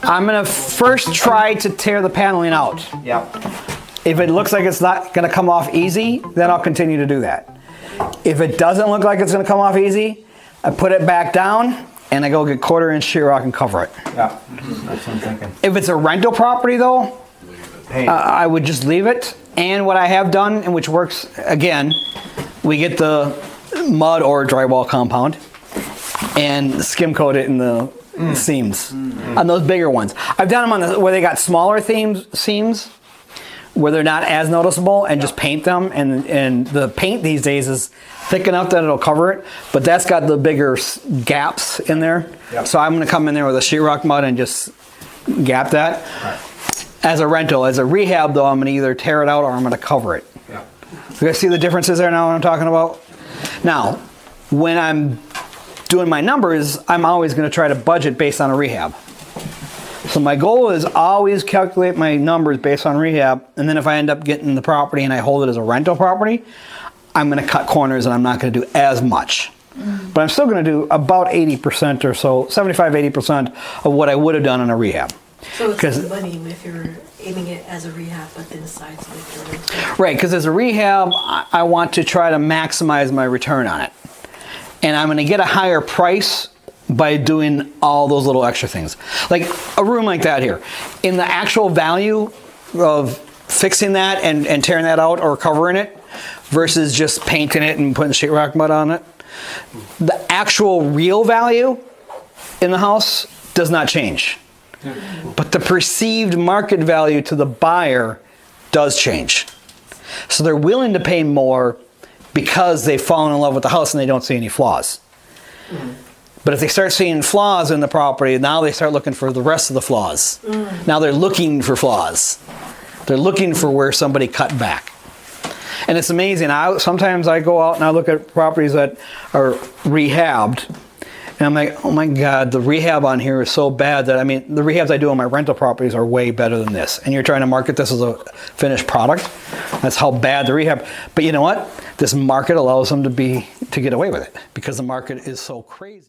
I'm gonna first try to tear the paneling out. Yeah. If it looks like it's not gonna come off easy, then I'll continue to do that. If it doesn't look like it's gonna come off easy, I put it back down and I go get 1/4 inch sheetrock and cover it. Yeah, that's what I'm thinking. If it's a rental property though, I would just leave it. And what I have done, and which works, again, we get the mud or drywall compound and skim coat it in the seams on those bigger ones. I've done them on where they got smaller seams where they're not as noticeable, and just paint them. And the paint these days is thick enough that it'll cover it, but that's got the bigger gaps in there. Yep. So I'm going to come in there with a sheetrock mud and just gap that. Right. As a rental. As a rehab though, I'm going to either tear it out or I'm going to cover it. Yeah. You guys see the differences there now what I'm talking about? Now, when I'm doing my numbers, I'm always going to try to budget based on a rehab. So my goal is always calculate my numbers based on rehab, and then if I end up getting the property and I hold it as a rental property, I'm going to cut corners and I'm not going to do as much. But I'm still going to do about 80% or so, 75-80% of what I would have done in a rehab. So it's the money if you're aiming it as a rehab, but then decides if you're rental. Right, because as a rehab, I want to try to maximize my return on it. And I'm going to get a higher price by doing all those little extra things. Like a room like that here. In the actual value of fixing that and tearing that out or covering it versus just painting it and putting sheetrock mud on it, the actual real value in the house does not change. But the perceived market value to the buyer does change. So they're willing to pay more because they've fallen in love with the house and they don't see any flaws. But if they start seeing flaws in the property, now they start looking for the rest of the flaws. Now they're looking for flaws. They're looking for where somebody cut back. And it's amazing. Sometimes I go out and I look at properties that are rehabbed, and I'm like, oh my God, the rehab on here is so bad that, I mean, the rehabs I do on my rental properties are way better than this. And you're trying to market this as a finished product. That's how bad the rehab. But you know what? This market allows them to get away with it because the market is so crazy.